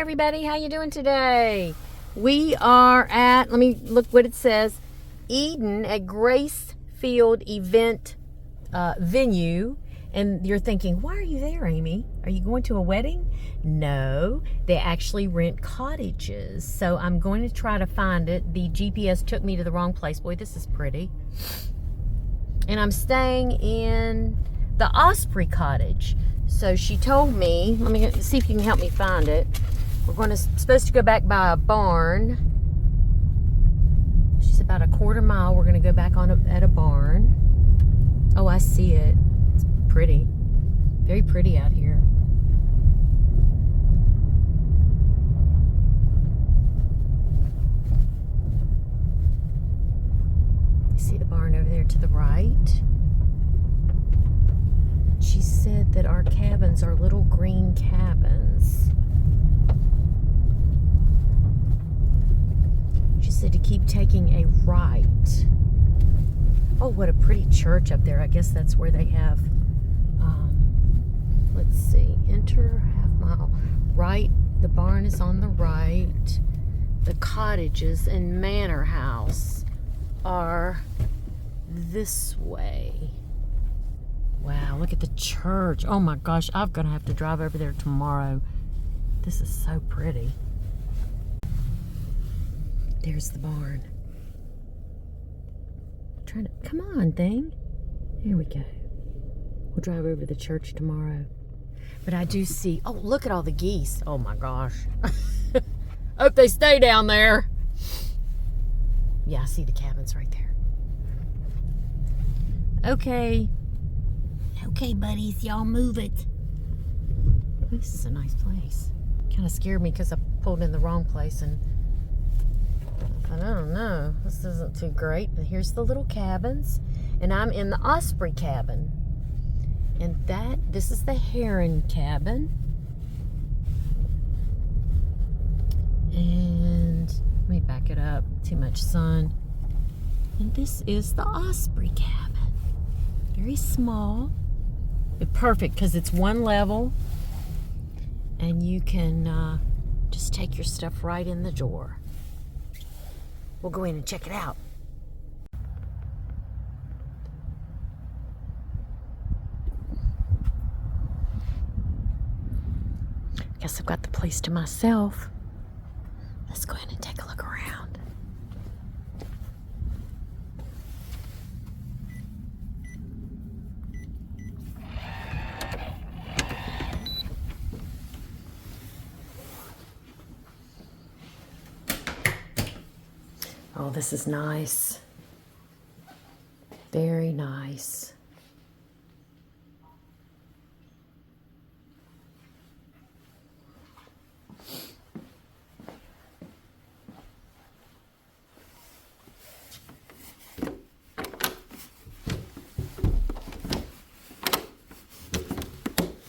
everybody, how you doing today? We are at, let me look what it says, Eden at Gracefield event venue. And you're thinking, why are you there, Amy? Are you going to a wedding? No, they actually rent cottages. So I'm going to try to find it. The GPS took me to the wrong place. Boy, this is pretty. And I'm staying in the Osprey cottage. So she told me, let me see if you can help me find it. We're supposed to go back by a barn. She's about a quarter mile. We're going to go back at a barn. Oh, I see it. It's pretty. Very pretty out here. You see the barn over there to the right? She said that our cabins are little green cabins. She said to keep taking a right. Oh, what a pretty church up there. I guess that's where they have, let's see, enter half mile. Right, the barn is on the right. The cottages and manor house are this way. Wow, look at the church. Oh my gosh, I'm going to have to drive over there tomorrow. This is so pretty. There's the barn. Come on, thing. Here we go. We'll drive over to the church tomorrow. But I do see, oh, look at all the geese. Oh my gosh. Hope they stay down there. Yeah, I see the cabins right there. Okay. Okay, buddies, y'all move it. This is a nice place. Kind of scared me because I pulled in the wrong place and I don't know. This isn't too great. But here's the little cabins. And I'm in the Osprey cabin. And this is the heron cabin. And let me back it up. Too much sun. And this is the Osprey cabin. Very small. But perfect because it's one level. And you can just take your stuff right in the door. We'll go in and check it out. Guess I've got the place to myself. Let's go ahead and take a look around. Oh, this is nice. Very nice.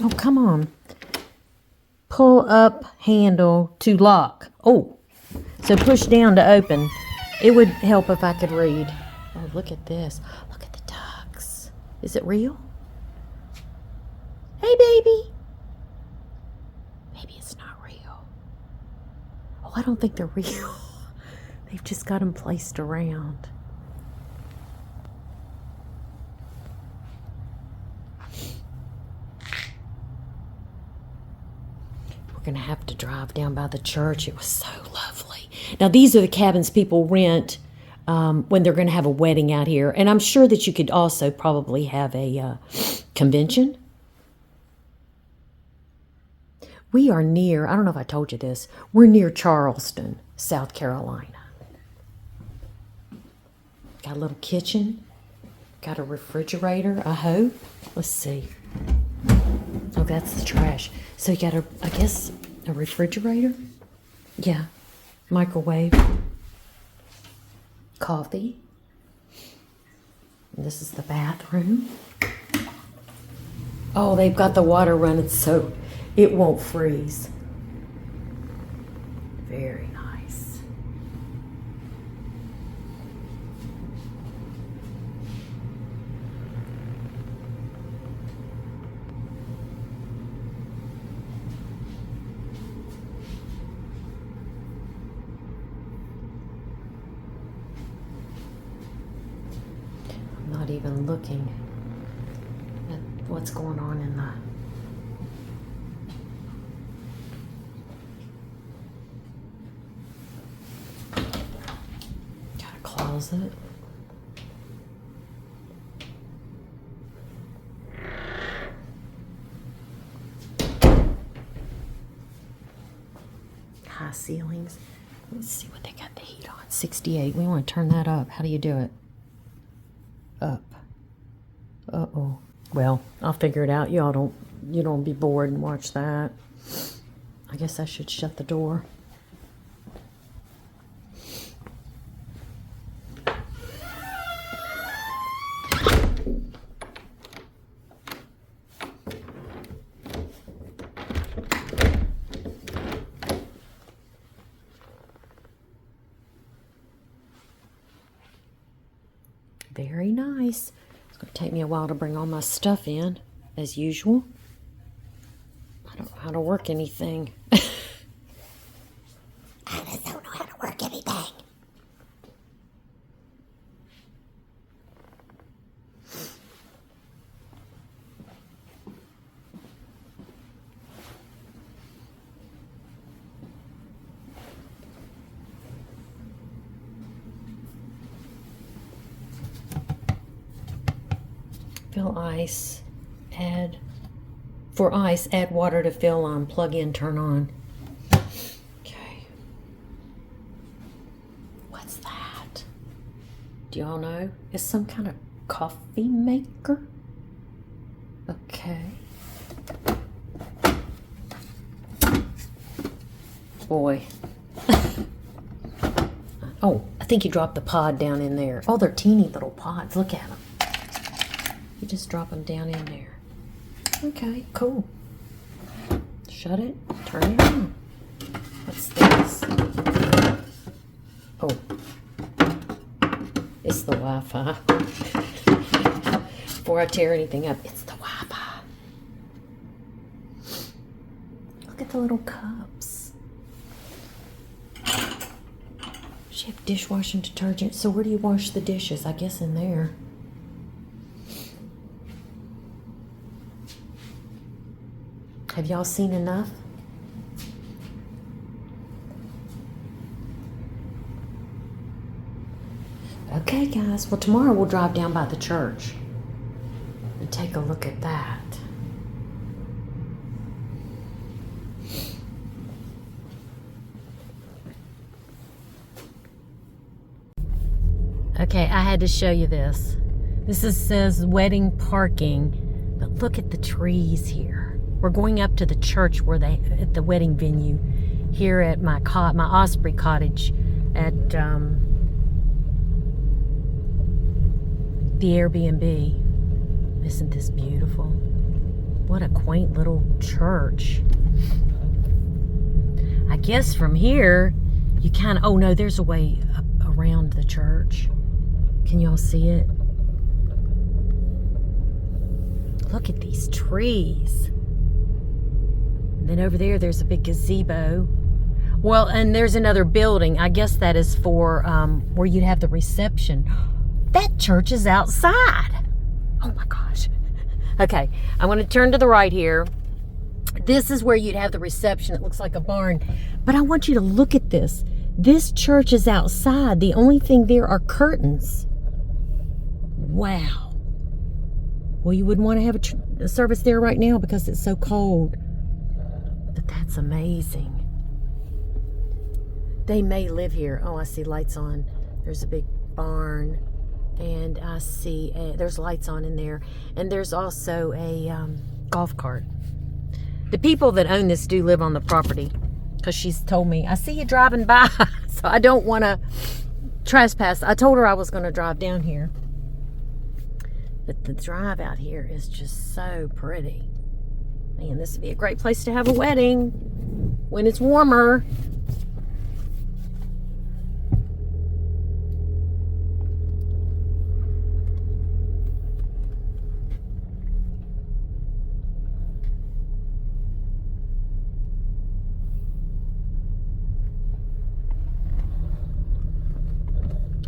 Oh, come on. Pull up handle to lock. Oh, so push down to open. It would help if I could read. Oh, look at this. Look at the ducks. Is it real? Hey, baby. Maybe it's not real. Oh, I don't think they're real. They've just got them placed around. We're going to have to drive down by the church. It was so lovely. Now, these are the cabins people rent when they're going to have a wedding out here. And I'm sure that you could also probably have a convention. We are near, I don't know if I told you this, we're near Charleston, South Carolina. Got a little kitchen. Got a refrigerator, I hope. Let's see. Oh, that's the trash. So you got I guess, a refrigerator? Yeah. Microwave. Coffee. And this is the bathroom. Oh, they've got the water running so it won't freeze. Very nice. even looking at what's going on in the... Got a closet. High ceilings. Let's see what they got the heat on. 68. We want to turn that up. How do you do it? Up. Uh-oh. Well, I'll figure it out. You don't be bored and watch that. I guess I should shut the door. Very nice. It's going to take me a while to bring all my stuff in, as usual. I don't know how to work anything. I just don't know how to work anything. Fill ice, add water to fill on, plug in, turn on. Okay. What's that? Do y'all know? It's some kind of coffee maker. Okay. Boy. Oh, I think you dropped the pod down in there. Oh, they're teeny little pods. Look at them. You just drop them down in there. Okay, cool. Shut it, turn it on. What's this? Oh, it's the Wi-Fi. Before I tear anything up, it's the Wi-Fi. Look at the little cups. She have dishwashing detergent. So where do you wash the dishes? I guess in there. Have y'all seen enough? Okay, guys. Well, tomorrow we'll drive down by the church and take a look at that. Okay, I had to show you this. Says wedding parking, but look at the trees here. We're going up to the church at the wedding venue here at my Osprey cottage at the Airbnb. Isn't this beautiful? What a quaint little church. I guess from here you kind of, oh no, there's a way up around the church. Can y'all see it? Look at these trees. Then over there's a big gazebo. Well, and there's another building. I guess that is for where you'd have the reception. That church is outside. Oh my gosh. Okay, I'm going to turn to the right here. This is where you'd have the reception. It looks like a barn. But I want you to look at this. This church is outside. The only thing there are curtains. Wow. Well, you wouldn't want to have a service there right now because it's so cold. But that's amazing. They may live here. Oh, I see lights on. There's a big barn. And I see there's lights on in there. And there's also a golf cart. The people that own this do live on the property. Because she's told me, I see you driving by. So I don't want to trespass. I told her I was going to drive down here. But the drive out here is just so pretty. Man, this would be a great place to have a wedding when it's warmer.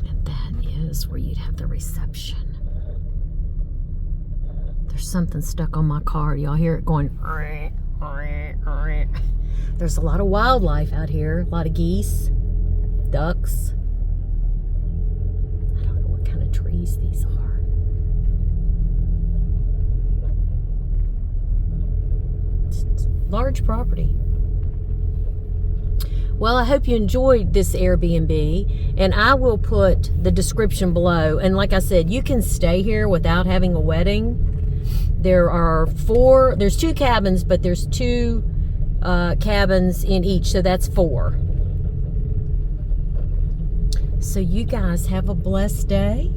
And that is where you'd have the reception. something stuck on my car. Y'all hear it going? There's a lot of wildlife out here. A lot of geese, ducks. I don't know what kind of trees these are. It's large property. Well, I hope you enjoyed this Airbnb, and I will put the description below. And like I said, you can stay here without having a wedding. There's 2 cabins, but there's 2 cabins in each, so that's 4. So you guys have a blessed day.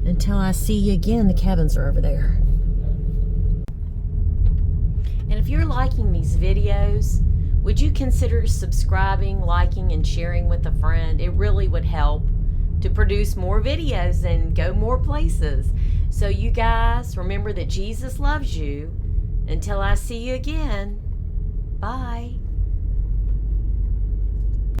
Until I see you again, the cabins are over there. And if you're liking these videos, would you consider subscribing, liking, and sharing with a friend? It really would help to produce more videos and go more places. So you guys, remember that Jesus loves you. Until I see you again, bye.